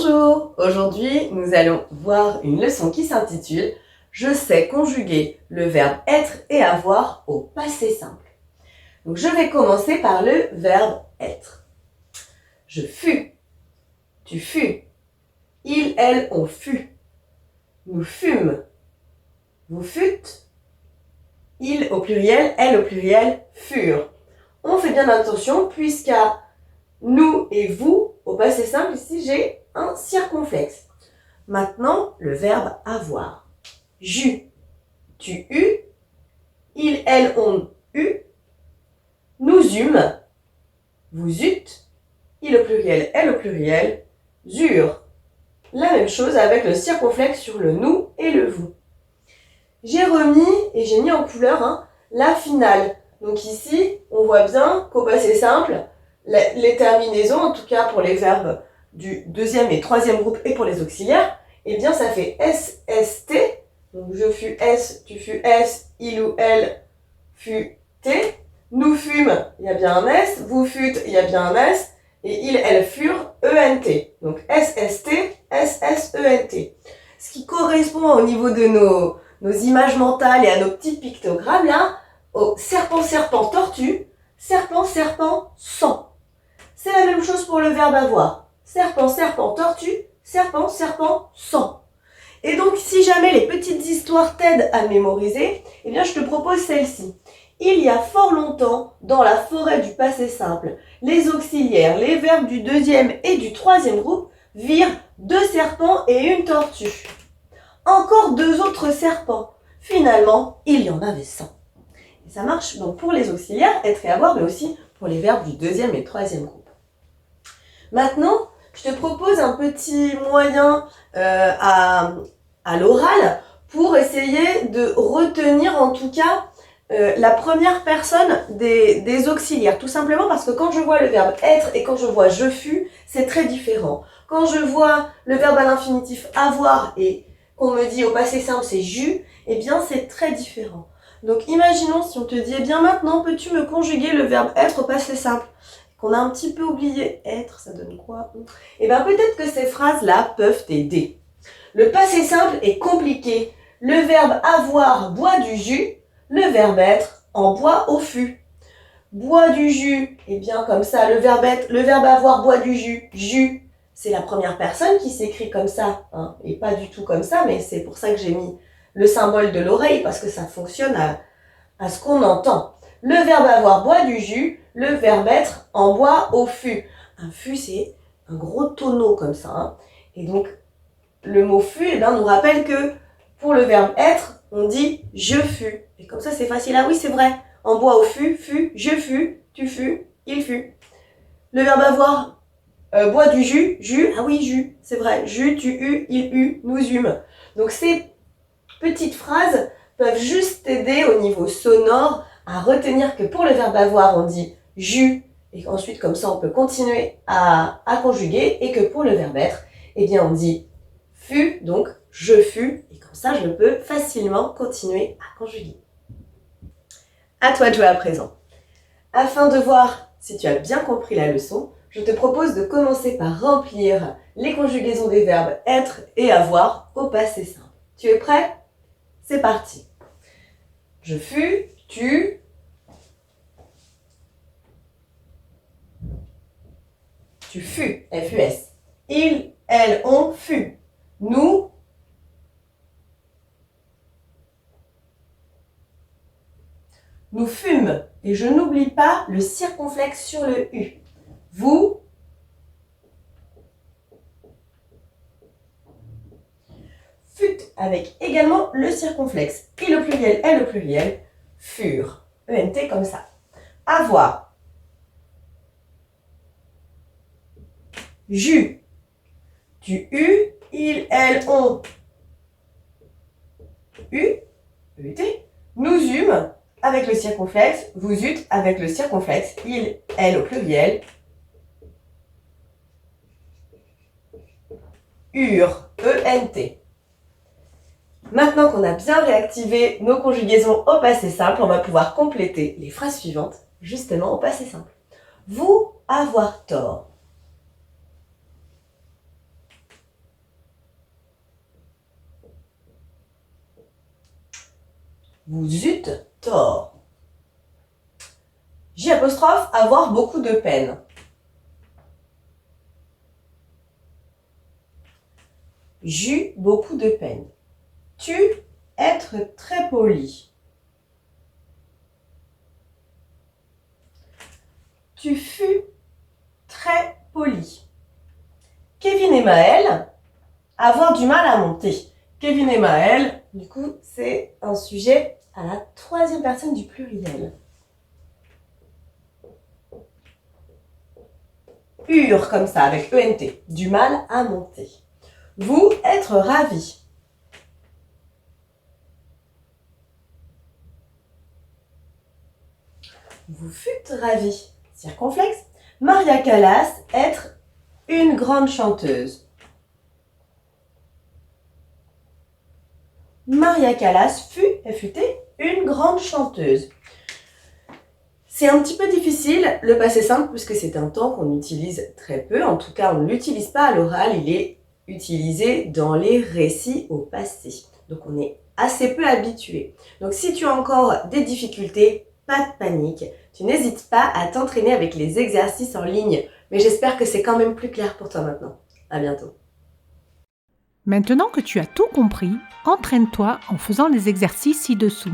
Bonjour, aujourd'hui nous allons voir une leçon qui s'intitule « Je sais conjuguer le verbe être et avoir au passé simple ». Donc je vais commencer par le verbe être. Je fus, tu fus, il, elle, on fut, nous fûmes, vous fûtes, il au pluriel, elle au pluriel, furent. On fait bien attention puisqu'à nous et vous, au passé simple, ici j'ai un circonflexe. Maintenant, le verbe avoir. J'eus, tu eus, il, elle, on eut, nous eûmes, vous eûtes, il au pluriel, elle au pluriel, eurent. La même chose avec le circonflexe sur le nous et le vous. J'ai remis et j'ai mis en couleur la finale. Donc ici, on voit bien qu'au passé simple, les terminaisons, en tout cas pour les verbes du deuxième et troisième groupe et pour les auxiliaires, eh bien ça fait SST. Donc je fus S, tu fus S, il ou elle fut T. Nous fûmes, il y a bien un S. Vous fûtes, il y a bien un S. Et ils, elles furent ENT. Donc SST, SSENT. Ce qui correspond au niveau de nos images mentales et à nos petits pictogrammes là, au serpent, serpent, tortue, serpent, serpent, sang. C'est la même chose pour le verbe avoir. Serpent, serpent, tortue, serpent, serpent, sang. Et donc, si jamais les petites histoires t'aident à mémoriser, eh bien, je te propose celle-ci. Il y a fort longtemps, dans la forêt du passé simple, les auxiliaires, les verbes du deuxième et du troisième groupe virent 2 serpents et une tortue. Encore 2 autres serpents. Finalement, il y en avait 100. Et ça marche donc pour les auxiliaires, être et avoir, mais aussi pour les verbes du deuxième et troisième groupe. Maintenant, je te propose un petit moyen à l'oral pour essayer de retenir en tout cas la première personne des auxiliaires. Tout simplement parce que quand je vois le verbe être et quand je vois je fus, c'est très différent. Quand je vois le verbe à l'infinitif avoir et qu'on me dit au passé simple c'est j'eus, eh bien c'est très différent. Donc imaginons si on te dit, eh bien maintenant peux-tu me conjuguer le verbe être au passé simple, qu'on a un petit peu oublié, être, ça donne quoi? Eh bien peut-être que ces phrases-là peuvent t'aider. Le passé simple est compliqué. Le verbe avoir boit du jus, le verbe être en boit au fût. Boit du jus, eh bien comme ça, le verbe avoir boit du jus, c'est la première personne qui s'écrit comme ça, et pas du tout comme ça, mais c'est pour ça que j'ai mis le symbole de l'oreille, parce que ça fonctionne à ce qu'on entend. Le verbe avoir boit du jus, le verbe être en boit au fût. Un fût, c'est un gros tonneau comme ça. Et donc, le mot fût nous rappelle que pour le verbe être, on dit je fus. Et comme ça, c'est facile. Ah oui, c'est vrai. En boit au fût, fût, je fus, tu fus, il fut. Le verbe avoir boit du jus, ah oui, jus, c'est vrai. Jus, tu eus, il eut, nous eûmes. Donc, ces petites phrases peuvent juste t'aider au niveau sonore à retenir que pour le verbe avoir, on dit j'eus, et ensuite comme ça on peut continuer à conjuguer, et que pour le verbe être, eh bien on dit fut, donc je fus, et comme ça je peux facilement continuer à conjuguer. À toi de jouer à présent. Afin de voir si tu as bien compris la leçon, je te propose de commencer par remplir les conjugaisons des verbes être et avoir au passé simple. Tu es prêt? C'est parti. Je fus, tu fus, F-U-S. Il, elle, on fut. Nous fûmes. Et je n'oublie pas le circonflexe sur le U. Vous fûtes, avec également le circonflexe. Il au pluriel, elle au pluriel, furent. ENT comme ça. Avoir. J'eus, tu eus, il, elle, on eut, EUT. Nous eûmes, avec le circonflexe, vous eûtes, avec le circonflexe, il, elle au pluriel, eurent, ENT. Maintenant qu'on a bien réactivé nos conjugaisons au passé simple, on va pouvoir compléter les phrases suivantes, justement au passé simple. Vous avoir tort. Vous eûtes tort. J', avoir beaucoup de peine. J'eus beaucoup de peine. Tu, être très poli. Tu fus très poli. Kevin et Maël, avoir du mal à monter. Kevin et Maël, du coup, c'est un sujet à la troisième personne du pluriel. Eurent, comme ça, avec ENT, du mal à monter. Vous, être ravi. Vous fûtes ravi. Circonflexe. Maria Callas, être une grande chanteuse. Maria Callas fut une grande chanteuse. C'est un petit peu difficile le passé simple puisque c'est un temps qu'on utilise très peu. En tout cas, on ne l'utilise pas à l'oral, il est utilisé dans les récits au passé. Donc on est assez peu habitué. Donc si tu as encore des difficultés, pas de panique. Tu n'hésites pas à t'entraîner avec les exercices en ligne. Mais j'espère que c'est quand même plus clair pour toi maintenant. À bientôt. Maintenant que tu as tout compris, entraîne-toi en faisant les exercices ci-dessous.